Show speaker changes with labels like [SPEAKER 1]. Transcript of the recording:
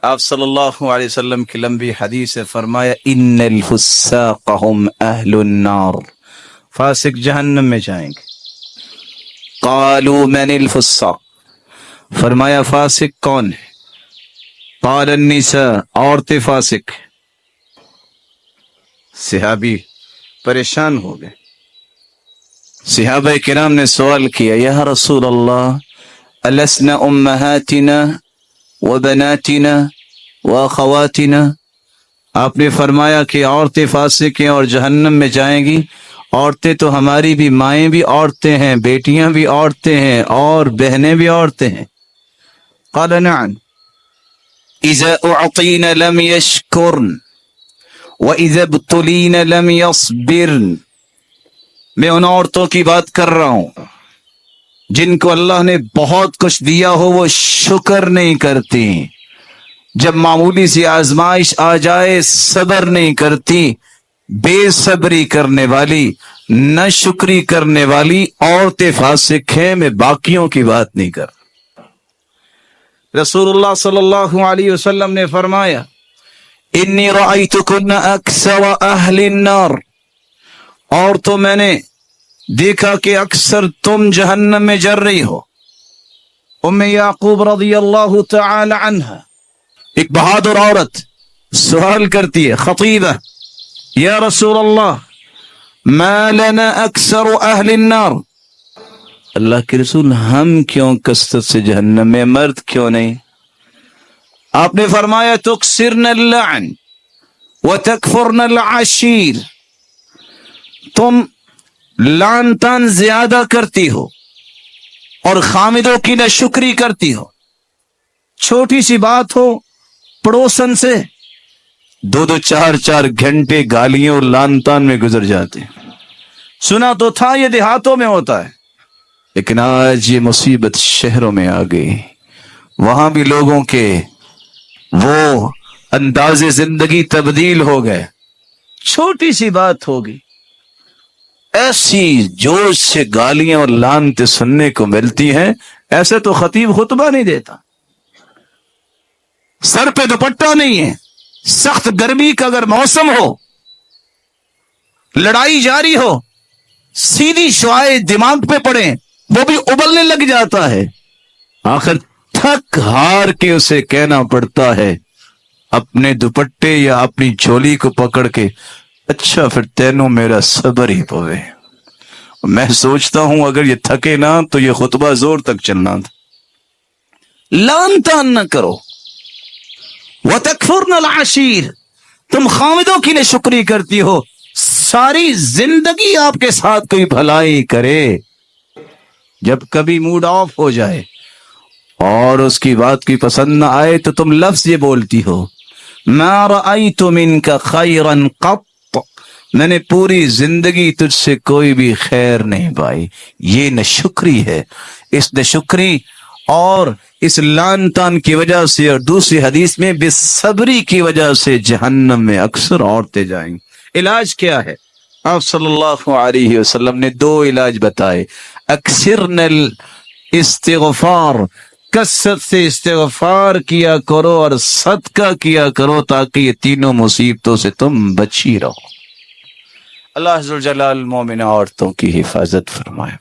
[SPEAKER 1] آپ صلی اللہ علیہ وسلم کی لمبی حدیث ہے، فرمایا ان الفساق هم اہل النار، فاسق جہنم میں جائیں گے۔ قالوا من الفساق، فرمایا فاسق کون ہے؟ قال النساء، عورتیں فاسق۔ صحابی پریشان ہو گئے، صحابہ کرام نے سوال کیا یا رسول اللہ ألسنا أمهاتنا وبناتنا وأخواتنا، آپ نے فرمایا کہ عورتیں فاسق ہیں اور جہنم میں جائیں گی، عورتیں تو ہماری بھی مائیں بھی عورتیں ہیں، بیٹیاں بھی عورتیں ہیں اور بہنیں بھی عورتیں ہیں۔ قال نعم إذا أعطين لم يشكرن وإذا ابتلين لم يصبرن، میں ان عورتوں کی بات کر رہا ہوں جن کو اللہ نے بہت کچھ دیا ہو وہ شکر نہیں کرتی، جب معمولی سی آزمائش آ جائے صبر نہیں کرتی، بے صبری کرنے والی، نہ شکری کرنے والی عورتیں فاسق ہیں۔ میں باقیوں کی بات نہیں کر۔ رسول اللہ صلی اللہ علیہ وسلم نے فرمایا انی رأیتکن اکثر اہل النار، اور تو میں نے دیکھا کہ اکثر تم جہنم میں جر رہی ہو۔ ام یعقوب رضی اللہ تعالی عنہ، ایک بہادر عورت، سوال کرتی ہے، خطیبہ، یا رسول اللہ ما لنا اکثر اہل النار، اللہ کے رسول ہم کیوں کثرت سے جہنم میں، مرد کیوں نہیں؟ آپ نے فرمایا تکثرن اللعن وتکفرن العشیر، تم لعن تان زیادہ کرتی ہو اور خامدوں کی ناشکری کرتی ہو۔ چھوٹی سی بات ہو پڑوسن سے دو چار گھنٹے گالیوں لعن تان میں گزر جاتے ہیں۔ سنا تو تھا یہ دیہاتوں میں ہوتا ہے، لیکن آج یہ مصیبت شہروں میں آ گئی، وہاں بھی لوگوں کے وہ انداز زندگی تبدیل ہو گئے۔ چھوٹی سی بات ہوگی ایسی جوش سے گالیاں اور لعنتیں سننے کو ملتی ہیں، ایسے تو خطیب خطبہ نہیں دیتا، سر پہ دوپٹہ نہیں ہے، سخت گرمی کا اگر موسم ہو، لڑائی جاری ہو، سیدھی شعاعیں دماغ پہ پڑے وہ بھی ابلنے لگ جاتا ہے، آخر تھک ہار کے اسے کہنا پڑتا ہے اپنے دوپٹے یا اپنی جھولی کو پکڑ کے، اچھا پھر تینوں میرا صبر ہی پوے۔ میں سوچتا ہوں اگر یہ تھکے نہ تو یہ خطبہ زور تک چلنا تھا۔ لعن تان نہ کرو، وَتَكْفُرْنَ الْعَشِيرَ، تم خامدوں کی ناشکری کرتی ہو، ساری زندگی آپ کے ساتھ کوئی بھلائی کرے، جب کبھی موڈ آف ہو جائے اور اس کی بات کی پسند نہ آئے تو تم لفظ یہ بولتی ہو مَا رَأَيْتُ مِنْكَ خَيْرًا قَطْ، میں نے پوری زندگی تجھ سے کوئی بھی خیر نہیں پائی۔ یہ ناشکری ہے، اس ناشکری اور اس لعن تان کی وجہ سے، اور دوسری حدیث میں بے صبری کی وجہ سے جہنم میں اکثر عورتیں جائیں گی۔ علاج کیا ہے؟ آپ صلی اللہ علیہ وسلم نے دو علاج بتائے، اکثرن الاستغفار، کثرت سے استغفار کیا کرو اور صدقہ کیا کرو تاکہ یہ تینوں مصیبتوں سے تم بچی رہو۔ اللہ عز و جلال مومنہ عورتوں کی حفاظت فرمائے۔